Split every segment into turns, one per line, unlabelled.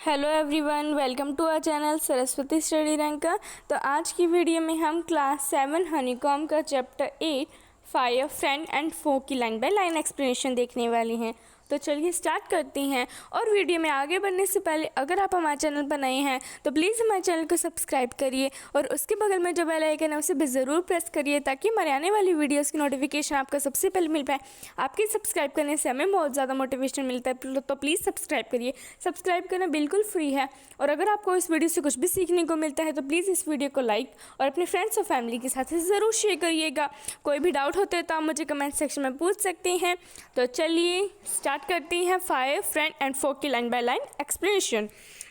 Hello everyone, welcome to our channel Saraswati study rank. तो आज की वीडियो में हम क्लास 7 हनीकॉम का chapter 8 fire friend and foe की लाइन बाय लाइन एक्सप्लेनेशन देखने वाली हैं। तो चलिए स्टार्ट करते हैं। और वीडियो में आगे बढ़ने से पहले अगर आप हमारे चैनल पर नए हैं तो प्लीज़ हमारे चैनल को सब्सक्राइब करिए और उसके बगल में जो बेल आइकन है उसे भी ज़रूर प्रेस करिए ताकि हमारे आने वाली वीडियोस की नोटिफिकेशन आपको सबसे पहले मिल पाए। आपके सब्सक्राइब करने से हमें बहुत ज़्यादा मोटिवेशन मिलता है, तो प्लीज़ सब्सक्राइब करिए। सब्सक्राइब करना बिल्कुल फ्री है। और अगर आपको इस वीडियो से कुछ भी सीखने को मिलता है तो प्लीज़ इस वीडियो को लाइक और अपने फ्रेंड्स और फैमिली के साथ ज़रूर शेयर करिएगा। कोई भी डाउट होते हैं तो आप मुझे कमेंट सेक्शन में पूछ सकते हैं। तो चलिए स्टार्ट करते हैं फायर फ्रेंड एंड फो की लाइन बाय लाइन एक्सप्लेनेशन।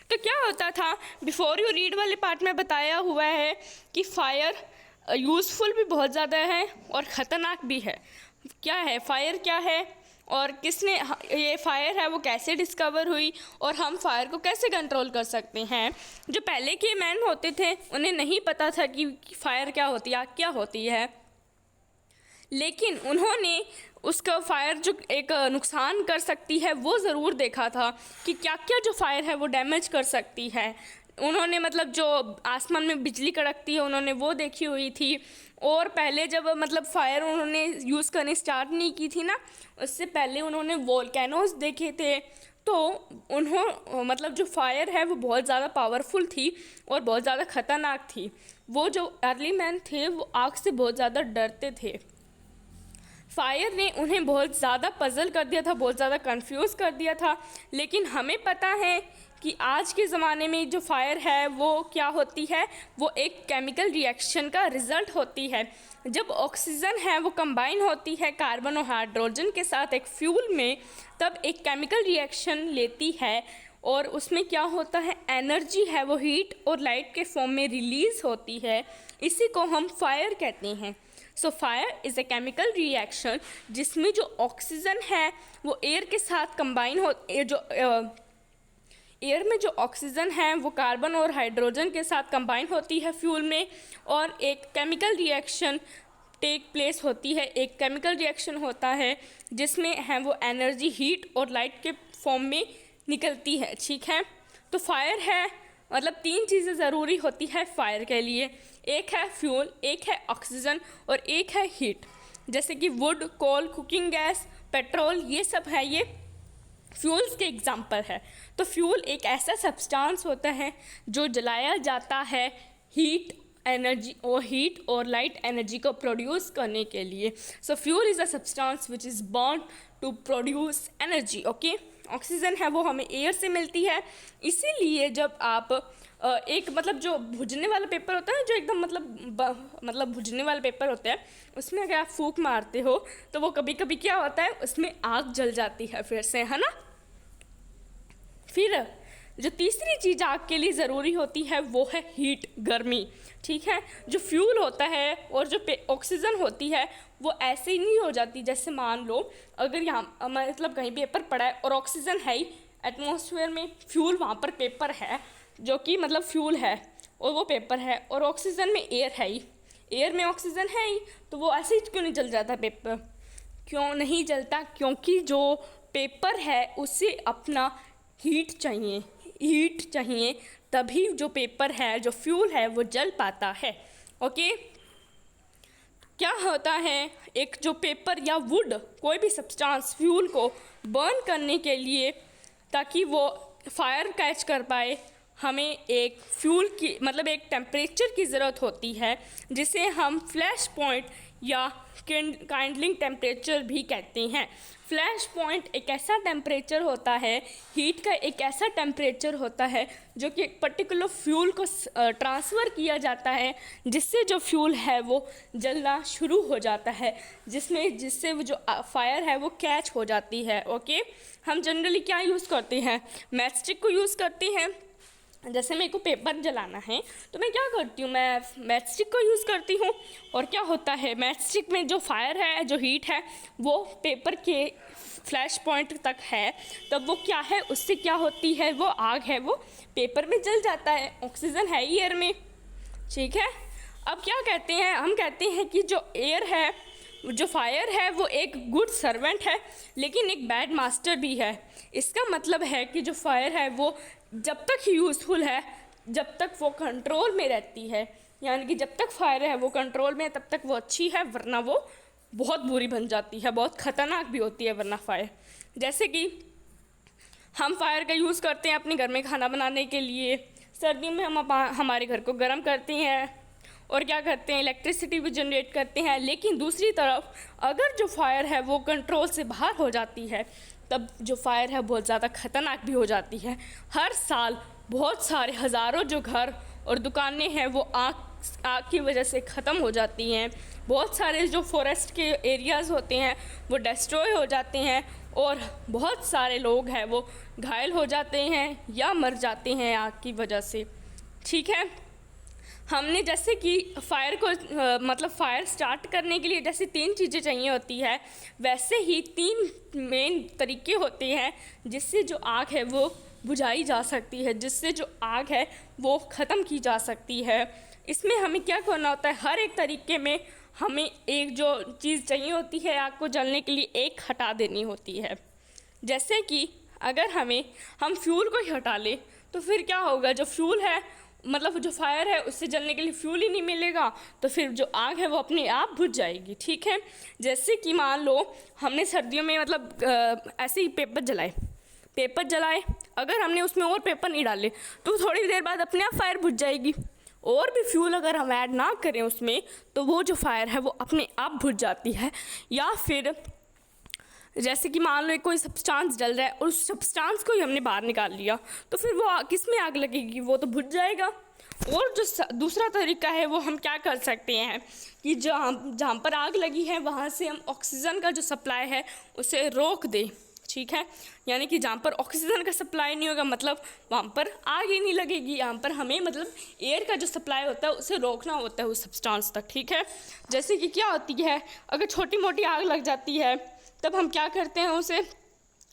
तो क्या होता था, बिफोर यू रीड वाले पार्ट में बताया हुआ है कि फायर यूज़फुल भी बहुत ज़्यादा है और ख़तरनाक भी है। क्या है फायर, क्या है और किसने ये फायर है वो कैसे डिस्कवर हुई और हम फायर को कैसे कंट्रोल कर सकते हैं। जो पहले के मैन होते थे उन्हें नहीं पता था कि फायर क्या होती है, आग क्या होती है, लेकिन उन्होंने उसका फायर जो एक नुकसान कर सकती है वो ज़रूर देखा था कि क्या क्या जो फायर है वो डैमेज कर सकती है। उन्होंने मतलब जो आसमान में बिजली कड़कती है उन्होंने वो देखी हुई थी। और पहले जब मतलब फायर उन्होंने यूज़ करनी स्टार्ट नहीं की थी ना, उससे पहले उन्होंने वोल्केनोस देखे थे। तो मतलब जो फायर है वो बहुत ज़्यादा पावरफुल थी और बहुत ज़्यादा ख़तरनाक थी। वो जो अर्ली मैन थे वो आग से बहुत ज़्यादा डरते थे। फायर ने उन्हें बहुत ज़्यादा पज़ल कर दिया था, बहुत ज़्यादा कंफ्यूज कर दिया था। लेकिन हमें पता है कि आज के ज़माने में जो फायर है वो क्या होती है, वो एक केमिकल रिएक्शन का रिज़ल्ट होती है। जब ऑक्सीजन है वो कंबाइन होती है कार्बन और हाइड्रोजन के साथ एक फ्यूल में, तब एक केमिकल रिएक्शन लेती है और उसमें क्या होता है, एनर्जी है वो हीट और लाइट के फॉर्म में रिलीज़ होती है। इसी को हम फायर कहते हैं। So fire is a chemical reaction जिसमें जो ऑक्सीजन है वो एयर के साथ कंबाइन हो, एयर में जो ऑक्सीजन है वो कार्बन और हाइड्रोजन के साथ कंबाइन होती है फ्यूल में और एक केमिकल रिएक्शन टेक प्लेस होती है। एक केमिकल रिएक्शन होता है जिसमें है वो एनर्जी हीट और लाइट के फॉर्म में निकलती है। ठीक है, तो फायर है मतलब तीन चीज़ें ज़रूरी होती है फायर के लिए। एक है फ्यूल, एक है ऑक्सीजन और एक है हीट। जैसे कि wood, coal, cooking gas, petrol, ये सब है, ये फ्यूल्स के एग्जाम्पल है। तो फ्यूल एक ऐसा सब्सटेंस होता है जो जलाया जाता है हीट और लाइट एनर्जी को प्रोड्यूस करने के लिए। So fuel is a substance which is born to produce energy. Okay, oxygen है वो हमें एयर से मिलती है। इसीलिए जब आप एक मतलब जो भुजने वाला पेपर होता है, जो एकदम मतलब भुजने वाला पेपर होता है, उसमें अगर आप फूंक मारते हो तो वो कभी कभी क्या होता है, उसमें आग जल जाती है फिर से, है ना। फिर जो तीसरी चीज़ आग के लिए ज़रूरी होती है वो है हीट, गर्मी। ठीक है, जो फ्यूल होता है और जो ऑक्सीजन होती है वो ऐसे ही नहीं हो जाती। जैसे मान लो अगर यहाँ मतलब कहीं पेपर पड़ा है और ऑक्सीजन है ही एटमॉस्फेयर में, फ्यूल वहाँ पर पेपर है जो कि मतलब फ्यूल है और वो पेपर है, और ऑक्सीजन में एयर है ही, एयर में ऑक्सीजन है ही, तो वो ऐसे ही क्यों नहीं जल जाता पेपर? क्यों नहीं जलता? क्योंकि जो पेपर है उसे अपना हीट चाहिए, तभी जो पेपर है, जो फ्यूल है, वो जल पाता है। ओके, क्या होता है, एक जो पेपर या वुड, कोई भी सब्सटेंस फ्यूल को बर्न करने के लिए ताकि वो फायर कैच कर पाए, हमें एक फ्यूल की मतलब एक टेम्परेचर की ज़रूरत होती है जिसे हम फ्लैश पॉइंट या काइंडलिंग टेम्परेचर भी कहते हैं। फ्लैश पॉइंट एक ऐसा टेम्परेचर होता है, हीट का एक ऐसा टेम्परेचर होता है जो कि एक पर्टिकुलर फ्यूल को ट्रांसफ़र किया जाता है, जिससे जो फ्यूल है वो जलना शुरू हो जाता है, जिससे वो जो फायर है वो कैच हो जाती है। ओके, हम जनरली क्या यूज़ करते हैं, मैचस्टिक को यूज़ करते हैं। जैसे मेरे को पेपर जलाना है तो मैं क्या करती हूँ, मैं मैचस्टिक को यूज़ करती हूँ। और क्या होता है, मैचस्टिक में जो फायर है, जो हीट है, वो पेपर के फ्लैश पॉइंट तक है, तब वो क्या है, उससे क्या होती है, वो आग है वो पेपर में जल जाता है। ऑक्सीजन है ही एयर में। ठीक है, अब क्या कहते हैं, हम कहते हैं कि जो एयर है, जो फायर है वो एक गुड सर्वेंट है लेकिन एक बैड मास्टर भी है। इसका मतलब है कि जो फायर है वो जब तक यूज़फुल है, जब तक वो कंट्रोल में रहती है, यानी कि जब तक फायर है वो कंट्रोल में है तब तक वो अच्छी है, वरना वो बहुत बुरी बन जाती है, बहुत ख़तरनाक भी होती है वरना फायर। जैसे कि हम फायर का यूज़ करते हैं अपने घर में खाना बनाने के लिए, सर्दियों में हम हमारे घर को गर्म करते हैं और क्या करते हैं, इलेक्ट्रिसिटी भी जनरेट करते हैं। लेकिन दूसरी तरफ अगर जो फायर है वो कंट्रोल से बाहर हो जाती है, तब जो फायर है बहुत ज़्यादा ख़तरनाक भी हो जाती है। हर साल बहुत सारे हज़ारों जो घर और दुकानें हैं वो आग की वजह से ख़त्म हो जाती हैं। बहुत सारे जो फॉरेस्ट के एरियाज़ होते हैं वो डिस्ट्रॉय हो जाते हैं और बहुत सारे लोग हैं वो घायल हो जाते हैं या मर जाते हैं आग की वजह से। ठीक है, हमने जैसे कि फायर को मतलब फायर स्टार्ट करने के लिए जैसे 3 चीज़ें चाहिए होती है, वैसे ही 3 मेन तरीके होते हैं जिससे जो आग है वो बुझाई जा सकती है, जिससे जो आग है वो ख़त्म की जा सकती है। इसमें हमें क्या करना होता है, हर एक तरीके में हमें एक जो चीज़ चाहिए होती है आग को जलने के लिए, एक हटा देनी होती है। जैसे कि अगर हम फ्यूल को ही हटा लें तो फिर क्या होगा, जो फ्यूल है मतलब जो फायर है उससे जलने के लिए फ्यूल ही नहीं मिलेगा, तो फिर जो आग है वो अपने आप बुझ जाएगी। ठीक है, जैसे कि मान लो हमने सर्दियों में मतलब ऐसे ही पेपर जलाए, अगर हमने उसमें और पेपर नहीं डाले तो थोड़ी देर बाद अपने आप फायर बुझ जाएगी। और भी फ्यूल अगर हम ऐड ना करें उसमें तो वो जो फायर है वो अपने आप बुझ जाती है। या फिर जैसे कि मान लो कोई सब्सटेंस जल रहा है और उस सब्सटेंस को ही हमने बाहर निकाल लिया तो फिर वो किस में आग लगेगी, वो तो बुझ जाएगा। और जो दूसरा तरीका है वो हम क्या कर सकते हैं कि जहाँ पर आग लगी है वहाँ से हम ऑक्सीजन का जो सप्लाई है उसे रोक दें। ठीक है, यानी कि जहाँ पर ऑक्सीजन का सप्लाई नहीं होगा मतलब वहाँ पर आग ही नहीं लगेगी। यहाँ पर हमें मतलब एयर का जो सप्लाई होता है उसे रोकना होता है उस सब्सटेंस तक। ठीक है, जैसे कि क्या होती है, अगर छोटी मोटी आग लग जाती है तब हम क्या करते हैं, उसे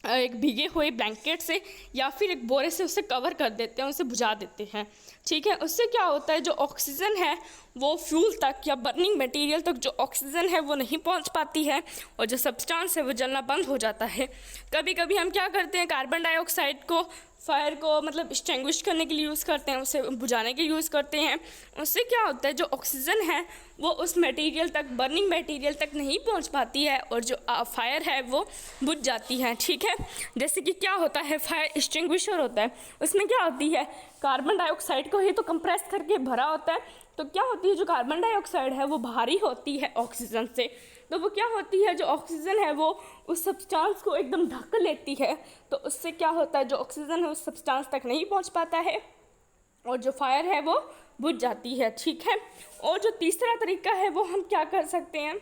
एक भीगे हुए ब्लैंकेट से या फिर एक बोरे से उसे कवर कर देते हैं, उसे बुझा देते हैं। ठीक है, उससे क्या होता है, जो ऑक्सीजन है वो फ्यूल तक या बर्निंग मटेरियल तक जो ऑक्सीजन है वो नहीं पहुंच पाती है और जो सब्सटेंस है वो जलना बंद हो जाता है। कभी कभी हम क्या करते हैं, कार्बन डाइऑक्साइड को फायर को मतलब एक्सटिंग्विश करने के लिए यूज़ करते हैं, उसे बुझाने के लिए यूज़ करते हैं। उससे क्या होता है, जो ऑक्सीजन है वो उस मटेरियल तक, बर्निंग मटेरियल तक नहीं पहुंच पाती है और जो फायर है वो बुझ जाती है। ठीक है, जैसे कि क्या होता है, फायर एक्सटिंग्विशर होता है, उसमें क्या होती है, कार्बन डाइऑक्साइड को ही तो कंप्रेस करके भरा होता है, तो क्या होती है, जो कार्बन डाइऑक्साइड है वो भारी होती है ऑक्सीजन से, तो वो क्या होती है, जो ऑक्सीजन है वो उस सब्सटेंस को एकदम ढक लेती है, तो उससे क्या होता है, जो ऑक्सीजन है उस सब्सटेंस तक नहीं पहुंच पाता है और जो फायर है वो बुझ जाती है। ठीक है, और जो तीसरा तरीका है वो हम क्या कर सकते हैं,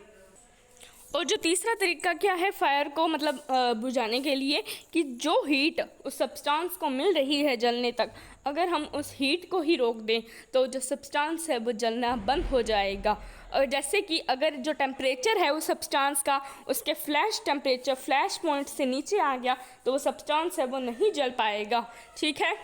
और जो तीसरा तरीका क्या है फायर को मतलब बुझाने के लिए, कि जो हीट उस सब्सटेंस को मिल रही है जलने तक, अगर हम उस हीट को ही रोक दें तो जो सब्सटेंस है वो जलना बंद हो जाएगा। और जैसे कि अगर जो टेम्परेचर है उस सब्सटेंस का, उसके फ्लैश टेम्परेचर फ्लैश पॉइंट से नीचे आ गया तो वो सब्सटेंस है वो नहीं जल पाएगा। ठीक है,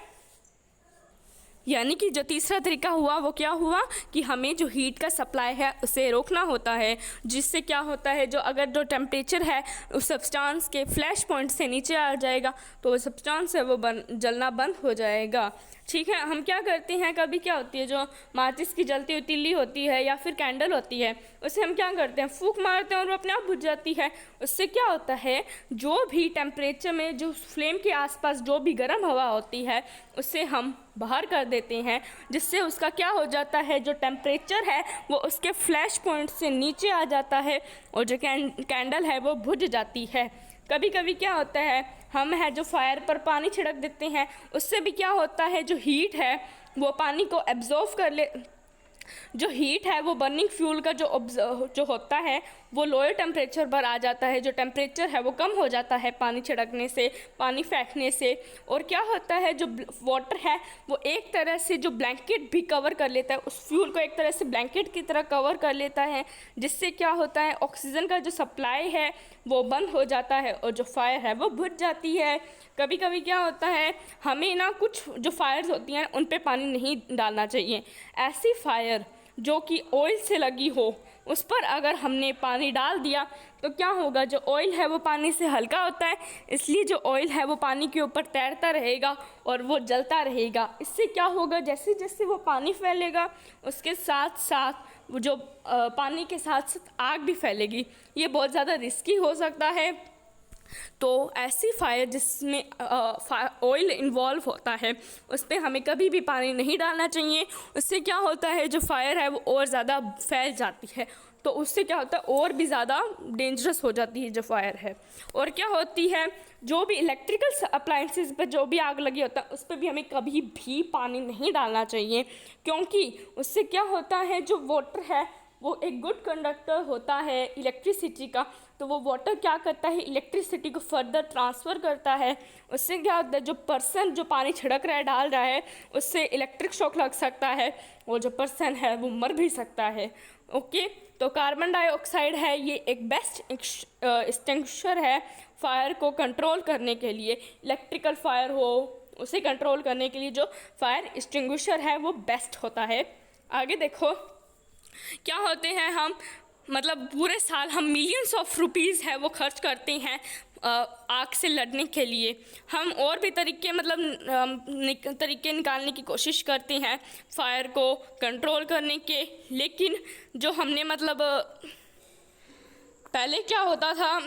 यानी कि जो तीसरा तरीका हुआ वो क्या हुआ कि हमें जो हीट का सप्लाई है उसे रोकना होता है, जिससे क्या होता है, जो अगर जो टेम्परेचर है उस सब्सटेंस के फ्लैश पॉइंट से नीचे आ जाएगा तो वो सब्सटेंस है वो जलना बंद हो जाएगा। ठीक है, हम क्या करते हैं, कभी क्या होती है, जो माचिस की जलती हुई तिल्ली होती है या फिर कैंडल होती है, उसे हम क्या करते हैं, फूंक मारते हैं और वो अपने आप बुझ जाती है। उससे क्या होता है, जो भी टेम्परेचर में जो फ्लेम के आसपास जो भी गर्म हवा होती है उसे हम बाहर कर देते हैं, जिससे उसका क्या हो जाता है, जो टेम्परेचर है वो उसके फ्लैश पॉइंट से नीचे आ जाता है और जो कैंडल है वो बुझ जाती है। कभी कभी क्या होता है, हम है जो फायर पर पानी छिड़क देते हैं, उससे भी क्या होता है, जो हीट है वो पानी को एब्जॉर्व कर ले, जो हीट है वो बर्निंग फ्यूल का जो होता है वो लोअर टेम्परेचर पर आ जाता है, जो टेम्परेचर है वो कम हो जाता है पानी छिड़कने से, पानी फेंकने से। और क्या होता है, जो वाटर है वो एक तरह से जो ब्लैंकेट भी कवर कर लेता है, उस फ्यूल को एक तरह से ब्लैंकेट की तरह कवर कर लेता है, जिससे क्या होता है, ऑक्सीजन का जो सप्लाई है वो बंद हो जाता है और जो फायर है वो बुझ जाती है। कभी कभी क्या होता है, हमें ना कुछ जो फायर्स होती हैं उन पे पानी नहीं डालना चाहिए। ऐसी फायर जो कि ऑयल से लगी हो उस पर अगर हमने पानी डाल दिया तो क्या होगा, जो ऑयल है वो पानी से हल्का होता है, इसलिए जो ऑयल है वो पानी के ऊपर तैरता रहेगा और वो जलता रहेगा। इससे क्या होगा, जैसे जैसे वो पानी फैलेगा उसके साथ साथ वो जो पानी के साथ साथ आग भी फैलेगी। ये बहुत ज़्यादा रिस्की हो सकता है। तो ऐसी फायर जिसमें ऑयल इन्वॉल्व होता है उस पर हमें कभी भी पानी नहीं डालना चाहिए। उससे क्या होता है, जो फायर है वो और ज़्यादा फैल जाती है, तो उससे क्या होता है और भी ज़्यादा डेंजरस हो जाती है जो फायर है। और क्या होती है, जो भी इलेक्ट्रिकल अप्लाइंसेस पर जो भी आग लगी होता है उस पर भी हमें कभी भी पानी नहीं डालना चाहिए, क्योंकि उससे क्या होता है, जो वाटर है वो एक गुड कंडक्टर होता है इलेक्ट्रिसिटी का। तो वो वाटर क्या करता है, इलेक्ट्रिसिटी को फर्दर ट्रांसफ़र करता है। उससे क्या होता है, जो पर्सन जो पानी छिड़क रहा है डाल रहा है उससे इलेक्ट्रिक शॉक लग सकता है और जो पर्सन है वो मर भी सकता है। ओके, तो कार्बन डाइऑक्साइड है ये एक बेस्ट एक्सटिंग्विशर है फायर को कंट्रोल करने के लिए। इलेक्ट्रिकल फायर हो उसे कंट्रोल करने के लिए जो फायर एक्सटिंग्विशर है वो बेस्ट होता है। आगे देखो क्या होते हैं, हम मतलब पूरे साल हम मिलियंस ऑफ रुपीज़ है वो खर्च करते हैं आग से लड़ने के लिए। हम और भी तरीके तरीके निकालने की कोशिश करते हैं फायर को कंट्रोल करने के, लेकिन जो हमने पहले क्या होता था,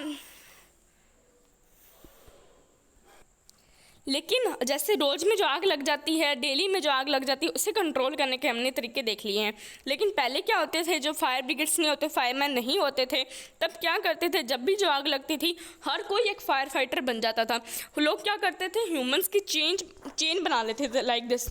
लेकिन जैसे रोज़ में जो आग लग जाती है, डेली में जो आग लग जाती है, उसे कंट्रोल करने के हमने तरीके देख लिए हैं। लेकिन पहले क्या होते थे, जो फायर ब्रिगेड्स नहीं होते, फायरमैन नहीं होते थे, तब क्या करते थे, जब भी जो आग लगती थी हर कोई एक फायर फाइटर बन जाता था। लोग क्या करते थे, ह्यूमंस की चेन बना लेते थे लाइक दिस।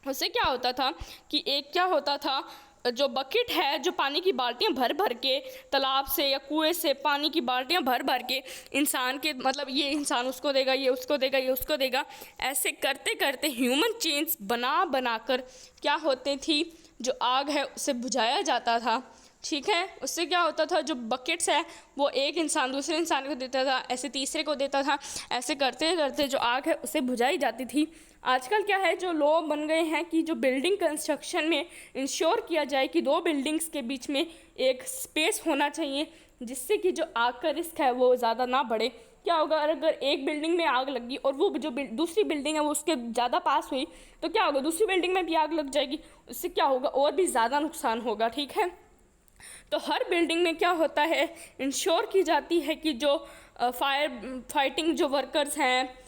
उससे क्या होता था कि एक क्या होता था, जो बकेट है, जो पानी की बाल्टियाँ भर भर के तालाब से या कुएं से पानी की बाल्टियाँ भर भर के इंसान के ये इंसान उसको देगा, ये उसको देगा, ये उसको देगा, ऐसे करते करते ह्यूमन चेन्स बना बना कर क्या होती थी, जो आग है उसे बुझाया जाता था। ठीक है, उससे क्या होता था, जो बकेट्स है वो एक इंसान दूसरे इंसान को देता था, ऐसे तीसरे को देता था, ऐसे करते करते जो आग है उसे बुझाई जाती थी। आजकल क्या है, जो लॉ बन गए हैं कि जो बिल्डिंग कंस्ट्रक्शन में इंश्योर किया जाए कि दो बिल्डिंग्स के बीच में एक स्पेस होना चाहिए, जिससे कि जो आग का रिस्क है वो ज़्यादा ना बढ़े। क्या होगा, अगर एक बिल्डिंग में आग लगी और वो जो दूसरी बिल्डिंग है वो उसके ज़्यादा पास हुई तो क्या होगा, दूसरी बिल्डिंग में भी आग लग जाएगी, उससे क्या होगा और भी ज़्यादा नुकसान होगा। ठीक है, तो हर बिल्डिंग में क्या होता है, इंश्योर की जाती है कि जो फायर फाइटिंग जो वर्कर्स हैं,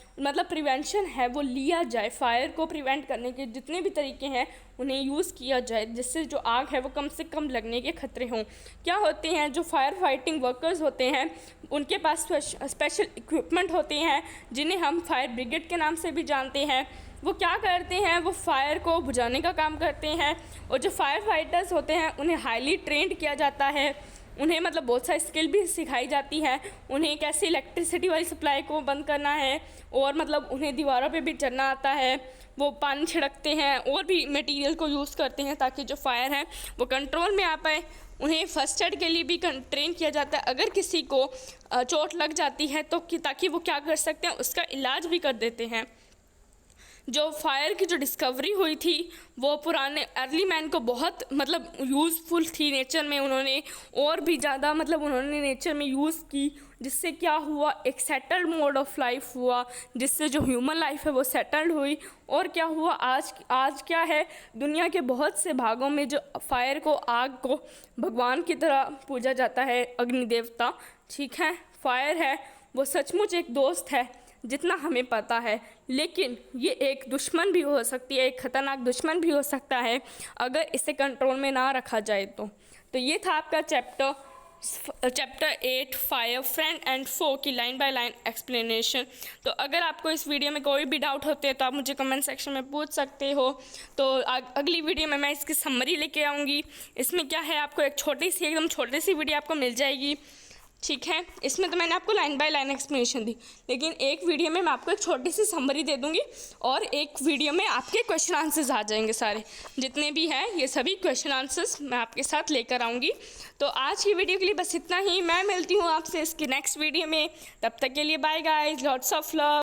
प्रिवेंशन है वो लिया जाए। फायर को प्रिवेंट करने के जितने भी तरीके हैं उन्हें यूज़ किया जाए, जिससे जो आग है वो कम से कम लगने के खतरे हों। क्या होते हैं, जो फायर फाइटिंग वर्कर्स होते हैं उनके पास स्पेशल इक्विपमेंट होते हैं जिन्हें हम फायर ब्रिगेड के नाम से भी जानते हैं। वो क्या करते हैं, वो फायर को बुझाने का काम करते हैं। और जो फायर फाइटर्स होते हैं उन्हें हाईली ट्रेंड किया जाता है, उन्हें बहुत सारी स्किल भी सिखाई जाती है, उन्हें कैसे इलेक्ट्रिसिटी वाली सप्लाई को बंद करना है, और उन्हें दीवारों पे भी चढ़ना आता है, वो पानी छिड़कते हैं और भी मटेरियल को यूज़ करते हैं ताकि जो फायर है वो कंट्रोल में आ पाए। उन्हें फर्स्ट एड के लिए भी ट्रेन किया जाता है, अगर किसी को चोट लग जाती है तो ताकि वो क्या कर सकते हैं, उसका इलाज भी कर देते हैं। जो फायर की जो डिस्कवरी हुई थी वो पुराने अर्ली मैन को बहुत यूज़फुल थी नेचर में, उन्होंने और भी ज़्यादा उन्होंने नेचर में यूज़ की, जिससे क्या हुआ, एक सेटल्ड मोड ऑफ लाइफ हुआ, जिससे जो ह्यूमन लाइफ है वो सेटल्ड हुई। और क्या हुआ, आज क्या है, दुनिया के बहुत से भागों में जो फायर को, आग को भगवान की तरह पूजा जाता है, अग्नि देवता। ठीक है, फायर है वो सचमुच एक दोस्त है जितना हमें पता है, लेकिन ये एक दुश्मन भी हो सकती है, एक ख़तरनाक दुश्मन भी हो सकता है अगर इसे कंट्रोल में ना रखा जाए तो ये था आपका chapter 8 fire friend and foe की लाइन बाय लाइन एक्सप्लेनेशन। तो अगर आपको इस वीडियो में कोई भी डाउट होते हैं तो आप मुझे कमेंट सेक्शन में पूछ सकते हो। तो अगली वीडियो में मैं इसकी समरी लेके आऊँगी। इसमें क्या है, आपको एक एकदम छोटी सी वीडियो आपको मिल जाएगी। ठीक है, इसमें तो मैंने आपको लाइन बाय लाइन एक्सप्लेनेशन दी, लेकिन एक वीडियो में मैं आपको एक छोटी सी समरी दे दूंगी और एक वीडियो में आपके क्वेश्चन आंसर्स आ जाएंगे। सारे जितने भी हैं ये सभी क्वेश्चन आंसर्स मैं आपके साथ लेकर आऊँगी। तो आज की वीडियो के लिए बस इतना ही। मैं मिलती हूँ आपसे इसकी नेक्स्ट वीडियो में, तब तक के लिए bye guys, lots of love.